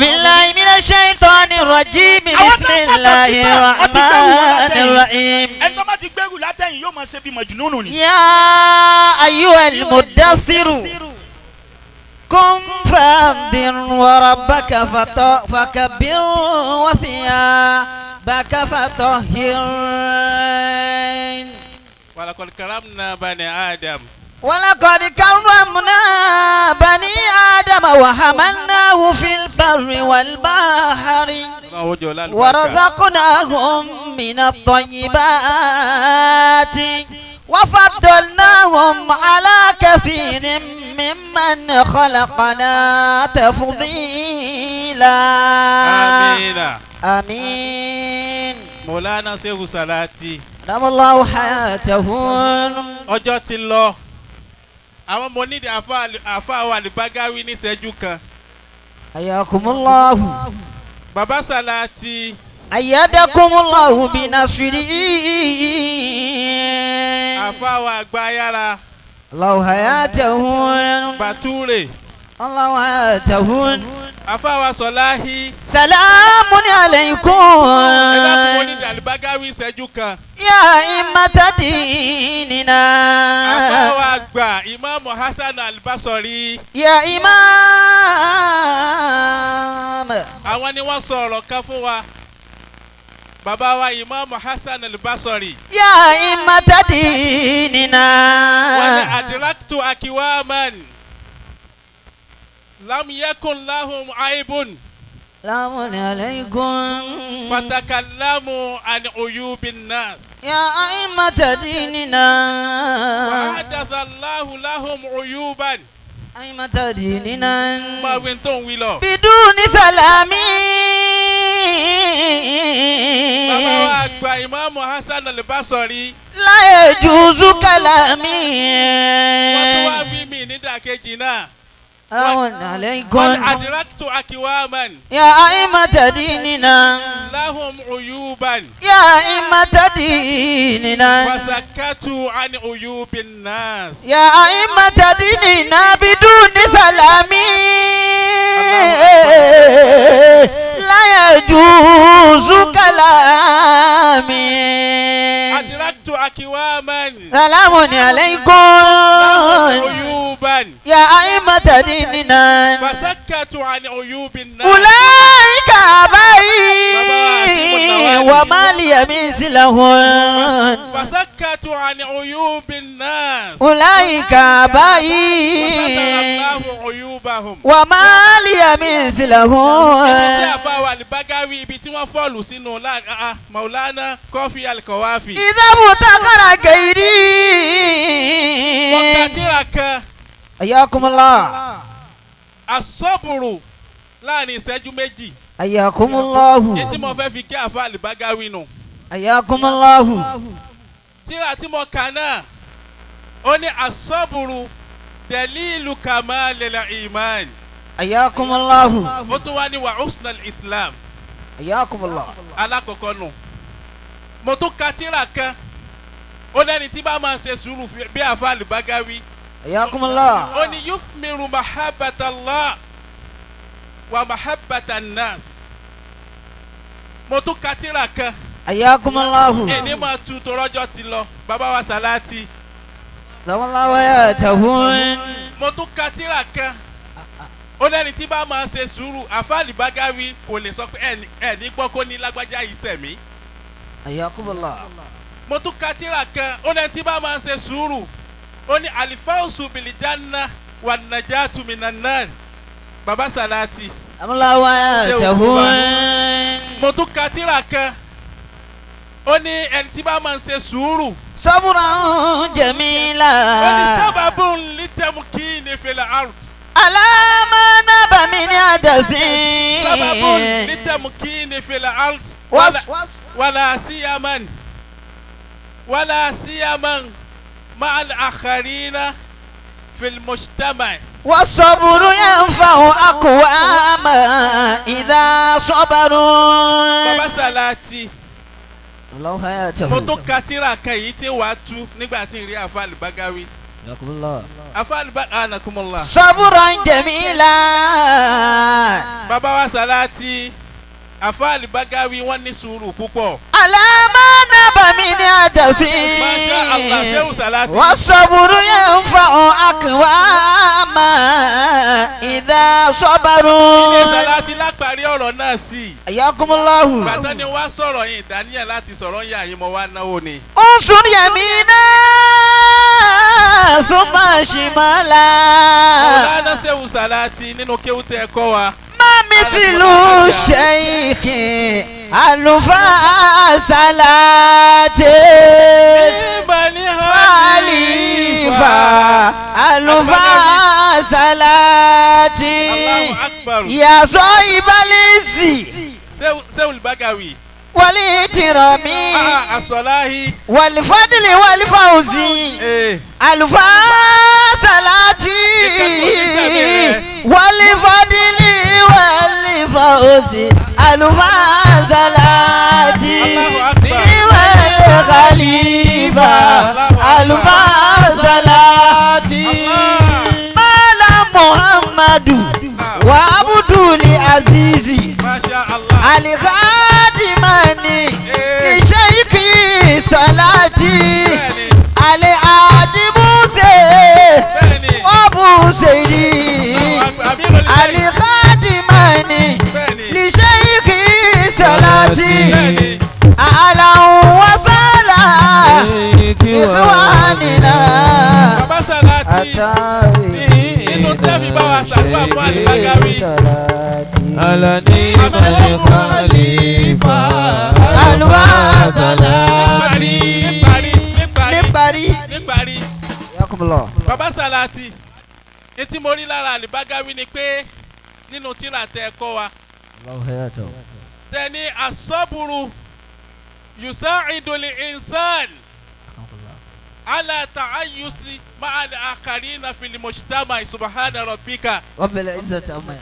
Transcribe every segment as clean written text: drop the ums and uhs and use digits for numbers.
بالله من الشيطان الرجيم بسم الله الرحمن الرحيم يا أيها المدثر قم فأنذر وربك فكبر وثيابك فطهر ولقد كرمنا بني آدم وحملناه في البر والبحر ورزقناهم من الطيبات وفضلناهم على كثير ممن خلقنا تفضيلا آمين آمين. مولانا شيخ صلاتي أدام الله حياته. ọjọ́ ti lọ àwọn mo ní àfa wa Al-Bagawi ní ìṣẹ́jú kan. Ayakumullahu. Baba Salati. Ayadakumullahu binasrihi. Àfa wa Àgbáyára. Allahu hayatahu. Bature. Allahu hayatahu. Àfa wa Sọláhí. Salamun alaykum. Ẹ dákun mo ní Al-Bagawi ìṣẹ́jú kan. Ya imata dinina. Àfa wa àgbà Imam Hasan Al-Basri. Ya imam. Àwọn ni wọ́n sọ ọ̀rọ̀ kan fún wa. Bàbá wa Imam Hasan Al-Basri. Ya imata dinina. Wa ni adraktu akiwaman. Lam yakun lahum aibun. Salamun alaykum. Fatakallamu an uyubin nas. Ya aimata dinina. Wa hadatha Allahu lahum uyuban. Aimata dinina. Ma win tó ń wí lọ. Biduni salami. Bàbá wa àgbà Imam Hasan Al-Basri. La yajuzu kalami. Wọ́n tún wá wí mí nídàkejì náà. Salamun alaykum. Wal adraktu akiwaman. Ya aimata dinina. Lahum uyuban. Ya aimata dinina. Fasakatu an uyubin nas. Ya aimata dinina biduni salami. La yajuzu kalami. Adraktu akiwaman. Salamun alaykum. Uyuban. Ya aimata dinina. Fasakatu an uyubin nas. Ulaika abai wa mali mislahun. Fasakatu an uyubin nas. Ulaika abai Allahu uyubahum. wa mali mislahun. Tí àfa wa Al-Bagawi ibi tí wọ́n fọ́ọ̀lù sínú Maulana Kofi Al-Kawafi. Idha mutakara gairi. Mọ̀kàtìrà kan. Ayakumullah. Asọ́bùrù láàrin ìṣẹ́jú méjì. Ayakumullahu. Ètí mo fẹ́ fi kí àfa Al-Bagawi nù. Ayakumullahu. Tíra tí mo kà náà, ó ní asọ́bùrù dalilu kamalil iman. Ayakumullahu. Ó tún wá ní wa husnal Islam. Ayakumullah. Alákọ̀ọ́kọ́ nù. Mo tún ka tíra kan. Ó lẹ́ni tí bá máa ṣe sùúrù bí àfa Al-Bagawi. Ayakumullah. Ó ní yufmiru mahabbatallah wa mahabbatan nas. Mo tún ka tíra kan. Ayakumullahu. Èní máa tu torọ́jọ́ ti lọ. Bàbá wa Salati. Zawallahu hayatahun. Mo tún ka tíra kan. Ó lẹ́ni tí bá máa ṣe sùúrù àfa Al-Bagawi kò lè sọ pé ẹni gbọ́ kó ní lágbájá yìí sẹ̀mí. Ayakumullah. Mo tún ka tíra kan. Ó lẹ́ni tí bá máa ṣe sùúrù. Ó ní alifawsu bilijanna wa najatu minan nar. Bàbá Salati. Zawallahu hayatahun. Mo tún ka tíra kan. Ó ní ẹni tí bá máa ṣe sùúrù. Sabran jamila. Ó ní sababun litamkini fil ard. Alama naba min adasin. Sababun litamkini fil ard. Wala siyaman ma'al akharina fil mujtama'. والصبر ينفع أقواما إذا صبروا. Bàbá Salati. الله حياته. Mo tún ka tíra kan yìí tí wàá tú nígbà tí ń rí àfa Al-Bagawi. afáàlì bá anakumullah. صبرا جميلا bàbá wa Sàláàtì afáàlì Bágáwí wọ́n ní sùúrù púpọ̀. على ما نبى من حدث Masha Allah, Shehu Sàláàtì. والصبر ينفع أقواما إذا ilé صبروا Sàláàtì lápàrí ọ̀rọ̀ náà sí. حياكم الله bàtà ni wá sọ̀rọ̀ yìí Daniel láti sọ̀rọ̀ yà yín mo wá náwó ni. انظر يمينا ثم شمالا Maulana Shehu Sàláàtì nínú kéwú tẹ́ ẹ kọ́ wa. ما مثل الشيخ ألفا صلاة خليفة ألفا صلاة Allahu Akbar. يا صاحب العز Shehu Bágáwí. والاحترام Asọ̀láhi. والفضل والفوز ألفا صلاة والفضل والفوز ألفا صلاة والخليفة ألفا صلاة قال محمد وعبد العزيز Masha Allah. الخادماني لشيخي صلاتي الحاج موسى Bẹ́ẹ̀ni. أبو سيدي الخادماني Bẹ́ẹ̀ni. لشيخي صلاتي Bẹ́ẹ̀ni. أهلا وسهلا إخواننا Bàbá Sàláàtì. Nínú tẹ́ẹ̀fì bá wa ṣàdúrà fún Àlì Bágáwí. alani khalifa alwa salati níparí. Bàbá Sàláàtì etí mo rí lára Àlì Bágáwí ni pé nínú tírà tẹ́ ẹ kọ́ wa tẹ́ ní asọ́bùrù yusaidul insan ala ta'ayyusi ma'al akharina fil mujtama subhana rabbika. رب العزة عما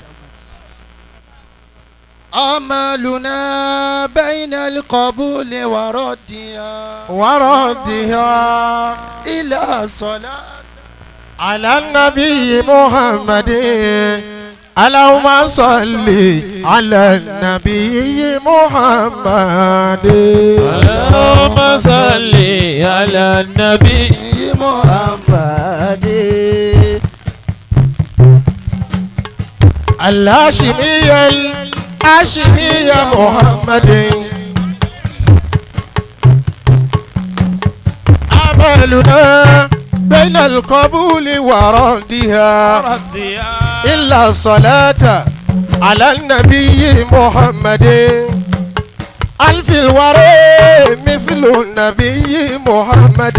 أملنا بين القبول وردها إلى صلاة على النبي محمد اللهم صل على النبي محمد اللهم صل على النبي محمد الهاشمية محمد أملنا بين القبول وردها إلا الصلاة على النبي محمد ألف الورى مثل النبي محمد